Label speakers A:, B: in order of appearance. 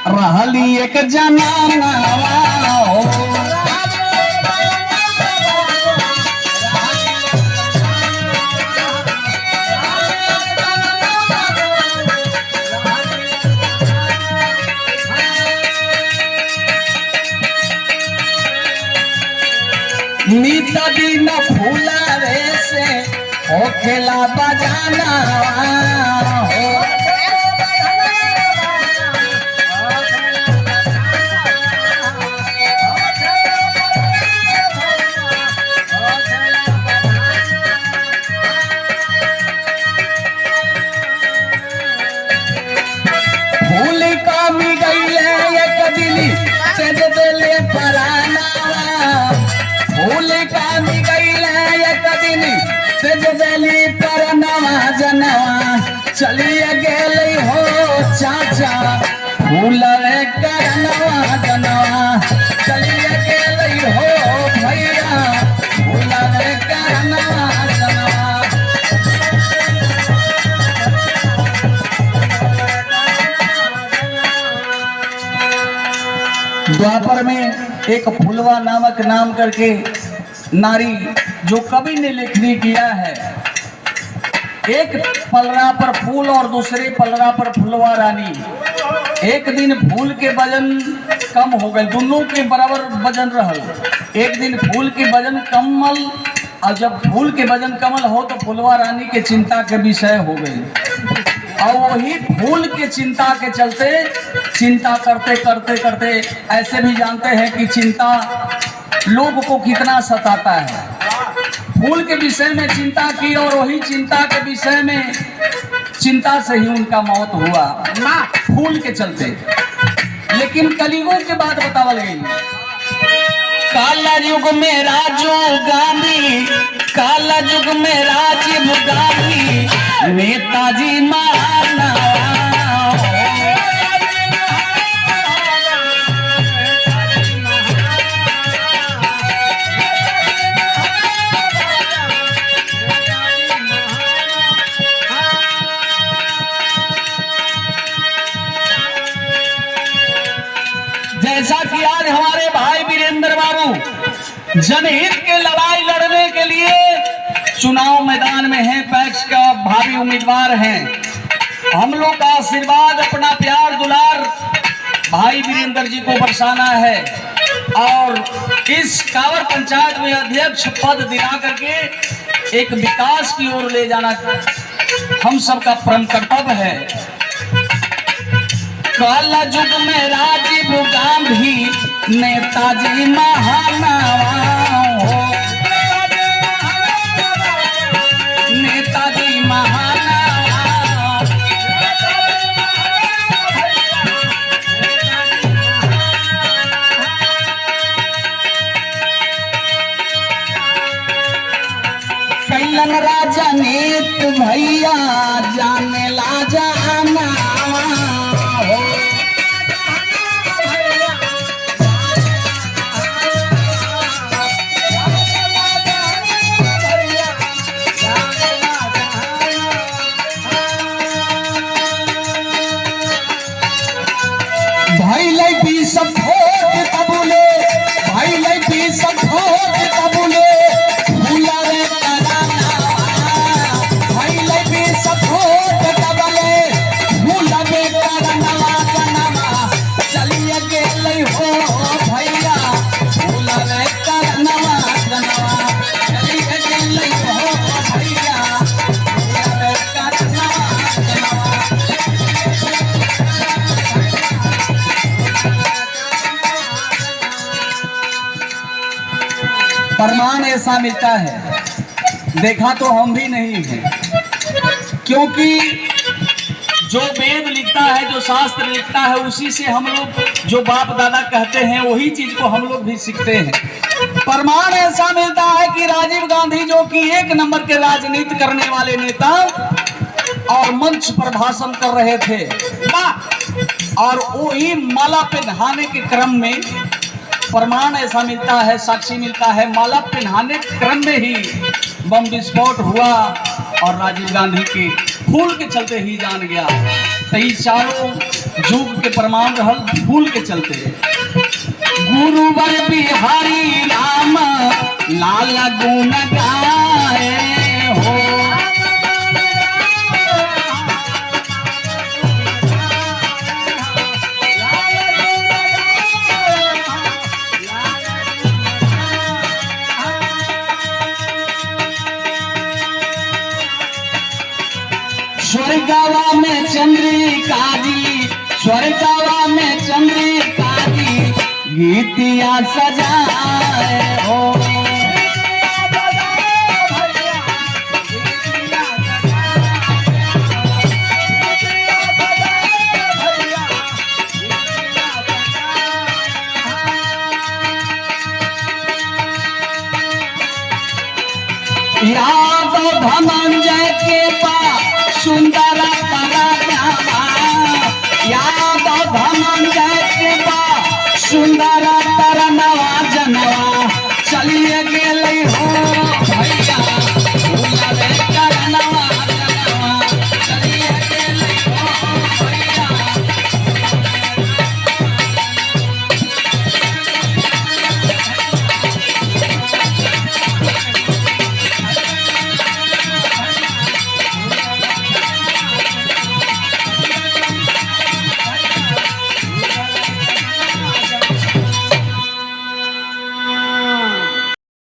A: रहली एक जनाना नीत दिन फूला रे से हो खेला बजाना हो फूल कामी गईले एक दिली से दिले पराना फूल कामी गईले एक दिली से दिली परनवा जनवा चलिए गेली हो चाचा फूल करनवा जनवा चलिए गेली हो भैया फूल करनवा जनवा। द्वापर में एक फुलवा नामक नाम करके नारी जो कवि ने लेखनी किया है, एक पलरा पर फूल और दूसरे पलरा पर फुलवा रानी। एक दिन फूल के वजन कम हो गए, दोनों के बराबर वजन रहल। एक दिन फूल के वजन कमल और जब फूल के वजन कमल हो तो फुलवा रानी के चिंता के विषय हो गई और वही फूल के चिंता के चलते चिंता करते करते करते ऐसे भी जानते हैं कि चिंता लोग को कितना सताता है। फूल के विषय में चिंता की और वही चिंता के विषय में चिंता से ही उनका मौत हुआ ना फूल के चलते। लेकिन कलयुगों के बाद बतावल गई काला युग में राजीव गांधी, काला युग में राजीव गांधी नेताजी महाना जैसा कि आज हमारे भाई वीरेंद्र बाबू जनहित के लड़ाई लड़ने के लिए चुनाव मैदान में हैं, पैक्स का भावी उम्मीदवार हैं। हम लोग का आशीर्वाद अपना प्यार दुलार भाई वीरेंद्र जी को बरसाना है और इस कांवर पंचायत में अध्यक्ष पद दिला करके एक विकास की ओर ले जाना हम सबका परम कर्तव्य है। काला युग में राजीव गांधी नेताजी महाना हो नेताजी महाना कैलन राजा नेत भैया जाने ला जाना भाई लई सब भोट तबुले भाई लई सब भोट तबुले भूला रे कराना भाई लई सब भोट तबुले भूला रे कराना कराना चलिए गेलै हो भैया भूला रे कराना कराना चलिए गेलै हो भैया भूला रे कराना कराना। प्रमाण ऐसा मिलता है, देखा तो हम भी नहीं हैं, क्योंकि जो वेद लिखता है जो शास्त्र लिखता है उसी से हम लोग जो बाप दादा कहते हैं वही चीज को हम लोग भी सीखते हैं। प्रमाण ऐसा मिलता है कि राजीव गांधी जो कि एक नंबर के राजनीति करने वाले नेता और मंच पर भाषण कर रहे थे और वही माला पे नहाने के क्रम में प्रमाण ऐसा मिलता है, साक्षी मिलता है, माला पहनाने के क्रम में ही बम विस्फोट हुआ और राजीव गांधी के फूल के चलते ही जान गया। तो ये चारों जुग के प्रमाण रहल फूल के चलते। गुरुवर बिहारी राम लाल गुण गाए हो। स्वर्गवा में चंद्रिका जी, स्वर्गवा में चंद्रिका जी गीतिया सजाए हो। याद धनंजय के पास सुंदर पराक्रम, याद धनंजय के पास सुंदर